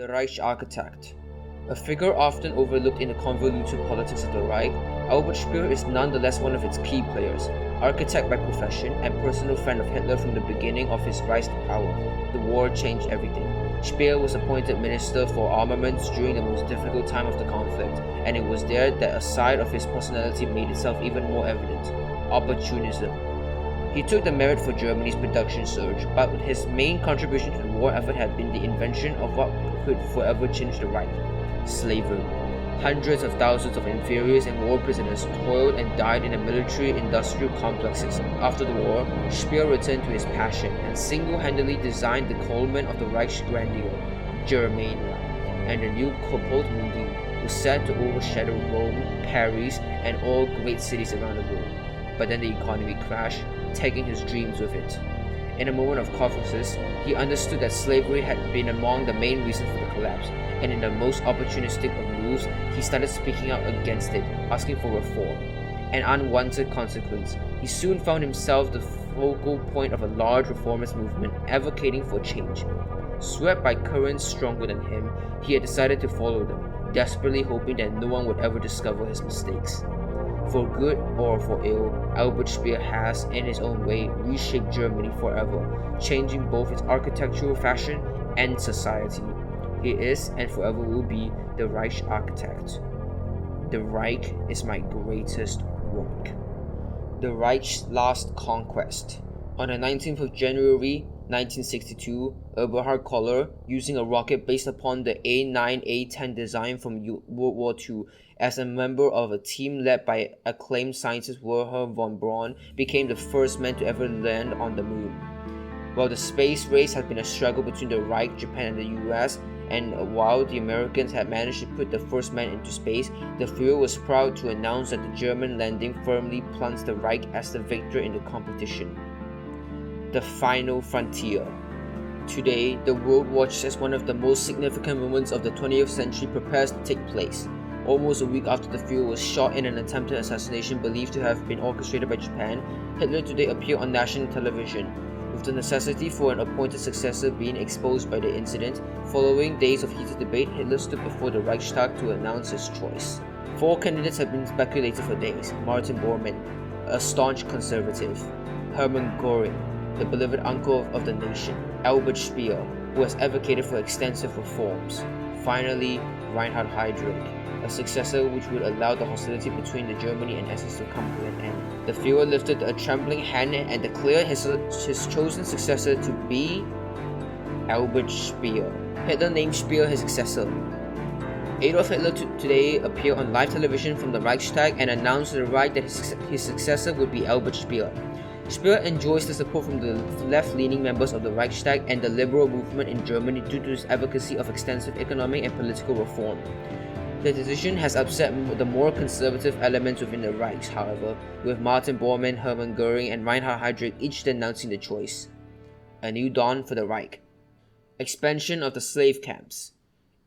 The Reich architect. A figure often overlooked in the convoluted politics of the Reich, Albert Speer is nonetheless one of its key players. Architect by profession and personal friend of Hitler from the beginning of his rise to power, the war changed everything. Speer was appointed Minister for Armaments during the most difficult time of the conflict, and it was there that a side of his personality made itself even more evident: opportunism. He took the merit for Germany's production surge, but his main contribution to the war effort had been the invention of what could forever change the Reich: slavery. Hundreds of thousands of inferiors and war prisoners toiled and died in the military-industrial complexes. After the war, Speer returned to his passion and single-handedly designed the culmen of the Reich's grandeur, Germania, and the new Caput Mundi was set to overshadow Rome, Paris, and all great cities around the world. But then the economy crashed, taking his dreams with it. In a moment of catharsis, he understood that slavery had been among the main reasons for the collapse, and in the most opportunistic of moves, he started speaking out against it, asking for reform. An unwanted consequence, he soon found himself the focal point of a large reformist movement advocating for change. Swept by currents stronger than him, he had decided to follow them, desperately hoping that no one would ever discover his mistakes. For good or for ill, Albert Speer has, in his own way, reshaped Germany forever, changing both its architectural fashion and society. He is, and forever will be, the Reich architect. The Reich is my greatest work. The Reich's last conquest. On the 19th of January 1962, Eberhard Koller, using a rocket based upon the A9-A10 design from World War II, as a member of a team led by acclaimed scientist Wernher von Braun, became the first man to ever land on the moon. While the space race had been a struggle between the Reich, Japan, and the US, and while the Americans had managed to put the first man into space, the Fuhrer was proud to announce that the German landing firmly plunged the Reich as the victor in the competition. The final frontier. Today, the world watches as one of the most significant moments of the 20th century prepares to take place. Almost a week after the Fuhrer was shot in an attempted assassination believed to have been orchestrated by Japan, Hitler today appeared on national television. With the necessity for an appointed successor being exposed by the incident, following days of heated debate, Hitler stood before the Reichstag to announce his choice. 4 candidates have been speculated for days: Martin Bormann, a staunch conservative; Hermann Göring, the beloved uncle of the nation; Albert Speer, who has advocated for extensive reforms; finally, Reinhard Heydrich, a successor which would allow the hostility between the Germany and SS to come to an end. The Fuhrer lifted a trembling hand and declared his chosen successor to be Albert Speer. Hitler named Speer his successor. Adolf Hitler today appeared on live television from the Reichstag and announced to the right that his successor would be Albert Speer. Speer enjoys the support from the left-leaning members of the Reichstag and the liberal movement in Germany due to his advocacy of extensive economic and political reform. The decision has upset the more conservative elements within the Reich, however, with Martin Bormann, Hermann Göring, and Reinhard Heydrich each denouncing the choice. A new dawn for the Reich. Expansion of the slave camps.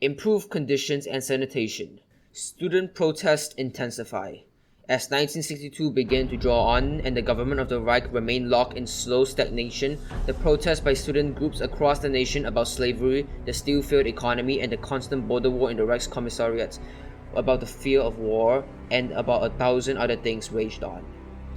Improved conditions and sanitation. Student protests intensify. As 1962 began to draw on and the government of the Reich remained locked in slow stagnation, the protests by student groups across the nation about slavery, the still-failed economy, and the constant border war in the Reich's commissariats, about the fear of war, and about 1,000 other things raged on.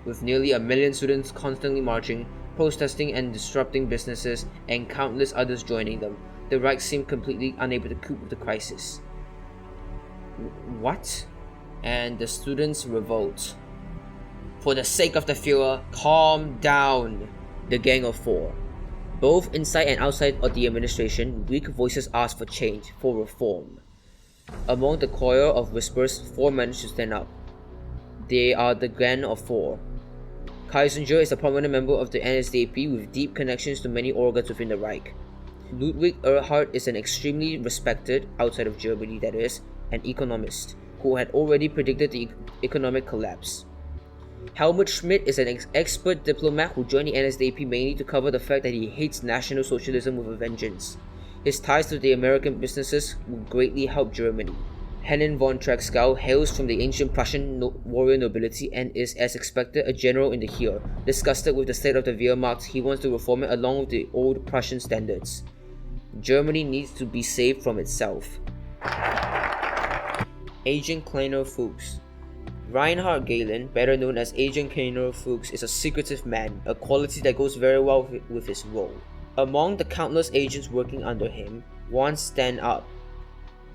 With nearly 1 million students constantly marching, protesting and disrupting businesses, and countless others joining them, the Reich seemed completely unable to cope with the crisis. What? And the students revolt. For the sake of the Fuhrer, calm down, the Gang of Four. Both inside and outside of the administration, weak voices asked for change, for reform. Among the choir of whispers, 4 managed to stand up. They are the Gang of Four. Kiesinger is a prominent member of the NSDAP with deep connections to many organs within the Reich. Ludwig Erhard is an extremely respected, outside of Germany that is, an economist, who had already predicted the economic collapse. Helmut Schmidt is an expert diplomat who joined the NSDAP mainly to cover the fact that he hates National Socialism with a vengeance. His ties to the American businesses would greatly help Germany. Henning von Treschow hails from the ancient Prussian warrior nobility and is, as expected, a general in the Heer. Disgusted with the state of the Wehrmacht, he wants to reform it along with the old Prussian standards. Germany needs to be saved from itself. Agent Kleiner Fuchs. Reinhard Gehlen, better known as Agent Kleiner Fuchs, is a secretive man, a quality that goes very well with his role. Among the countless agents working under him, one stand up.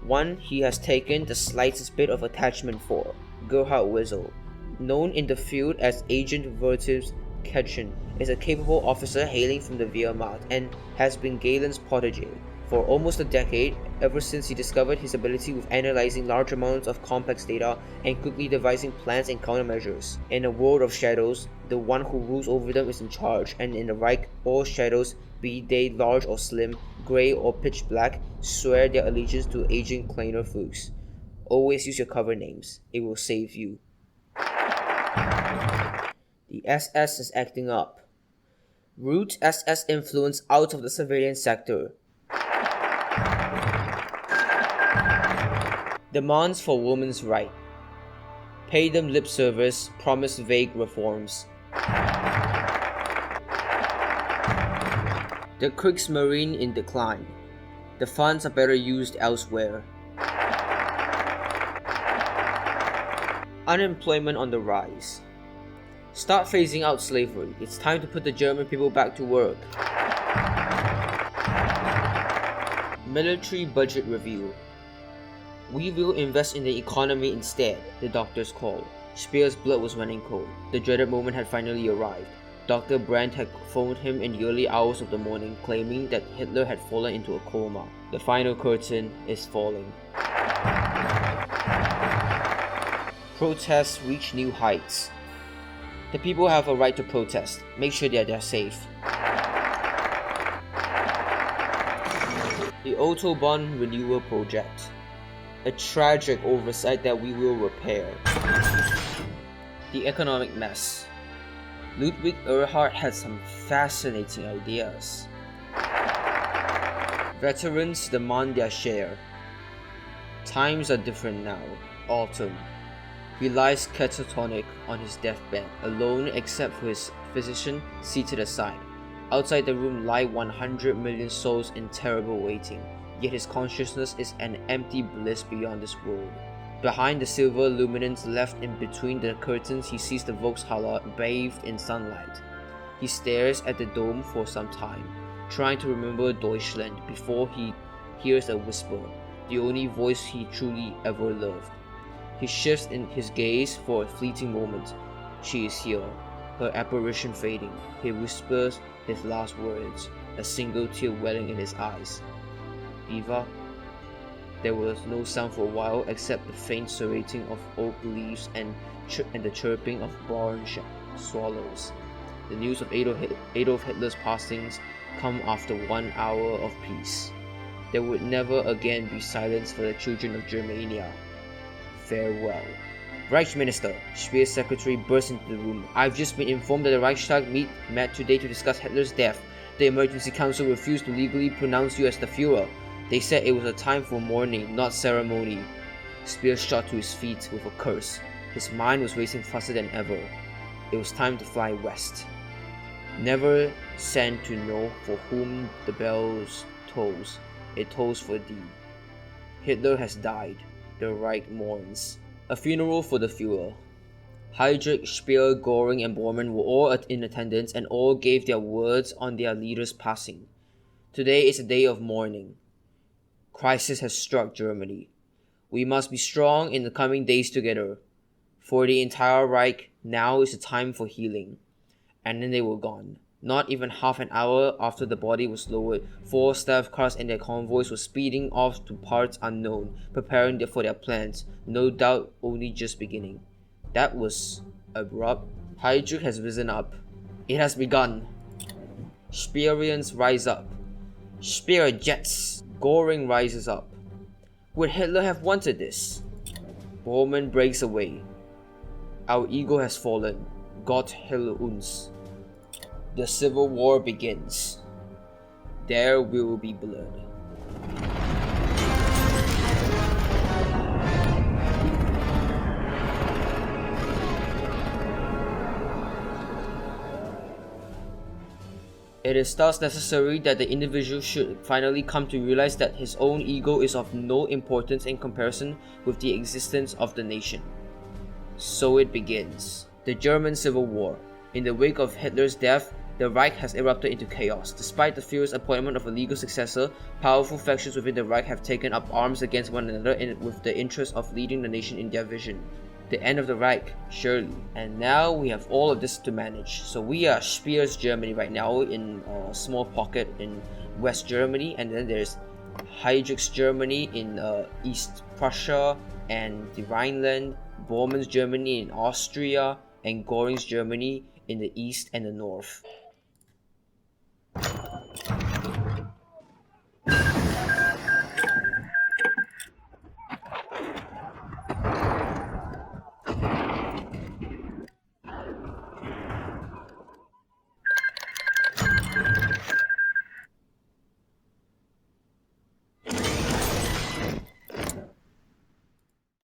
One he has taken the slightest bit of attachment for, Gerhard Wessel. Known in the field as Agent Vertus Ketchen, is a capable officer hailing from the Wehrmacht and has been Gehlen's protege for almost a decade, ever since he discovered his ability with analyzing large amounts of complex data and quickly devising plans and countermeasures. In a world of shadows, the one who rules over them is in charge, and in the Reich, all shadows, be they large or slim, grey or pitch black, swear their allegiance to Agent Kleiner Fuchs. Always use your cover names, it will save you. The SS is acting up. Root SS influence out of the civilian sector. Demands for women's right. Pay them lip service, promise vague reforms. The Kriegsmarine in decline. The funds are better used elsewhere. Unemployment on the rise. Start phasing out slavery. It's time to put the German people back to work. Military budget review. We will invest in the economy instead, the doctors called. Speer's blood was running cold. The dreaded moment had finally arrived. Dr. Brandt had phoned him in the early hours of the morning, claiming that Hitler had fallen into a coma. The final curtain is falling. Protests reach new heights. The people have a right to protest. Make sure that they're safe. The Autobahn Renewal Project. A tragic oversight that we will repair. The economic mess. Ludwig Erhard had some fascinating ideas. Veterans demand their share. Times are different now. Autumn. He lies catatonic on his deathbed, alone except for his physician seated aside. Outside the room lie 100 million souls in terrible waiting, yet his consciousness is an empty bliss beyond this world. Behind the silver luminance left in between the curtains, he sees the Volkshalle bathed in sunlight. He stares at the dome for some time, trying to remember Deutschland before he hears a whisper, the only voice he truly ever loved. He shifts in his gaze for a fleeting moment. She is here, her apparition fading. He whispers his last words, a single tear welling in his eyes. Viva? There was no sound for a while except the faint serrating of oak leaves and the chirping of barn swallows. The news of Adolf Hitler's passings come after 1 hour of peace. There would never again be silence for the children of Germania. Farewell. Reichsminister, Speer's secretary burst into the room. I've just been informed that the Reichstag met today to discuss Hitler's death. The emergency council refused to legally pronounce you as the Fuhrer. They said it was a time for mourning, not ceremony. Speer shot to his feet with a curse. His mind was racing faster than ever. It was time to fly west. Never send to know for whom the bells tolls. It tolls for thee. Hitler has died. The Reich mourns. A funeral for the Fuhrer. Heydrich, Speer, Göring, and Bormann were all in attendance, and all gave their words on their leader's passing. Today is a day of mourning. Crisis has struck Germany. We must be strong in the coming days together. For the entire Reich, now is the time for healing. And then they were gone. Not even half an hour after the body was lowered, 4 staff cars and their convoys were speeding off to parts unknown, preparing for their plans, no doubt only just beginning. That was abrupt. Heydrich has risen up. It has begun. Speerians rise up. Speer jets. Göring rises up. Would Hitler have wanted this? Bormann breaks away. Our ego has fallen. Gott heile uns. The civil war begins. There will be blood. It is thus necessary that the individual should finally come to realize that his own ego is of no importance in comparison with the existence of the nation. So it begins. The German Civil War. In the wake of Hitler's death, the Reich has erupted into chaos. Despite the Führer's appointment of a legal successor, powerful factions within the Reich have taken up arms against one another with the interest of leading the nation in their vision. The end of the Reich, surely. And now we have all of this to manage. So we are Speer's Germany right now in a small pocket in West Germany, and then there's Heydrich's Germany in East Prussia and the Rhineland, Bormann's Germany in Austria, and Göring's Germany in the east and the north.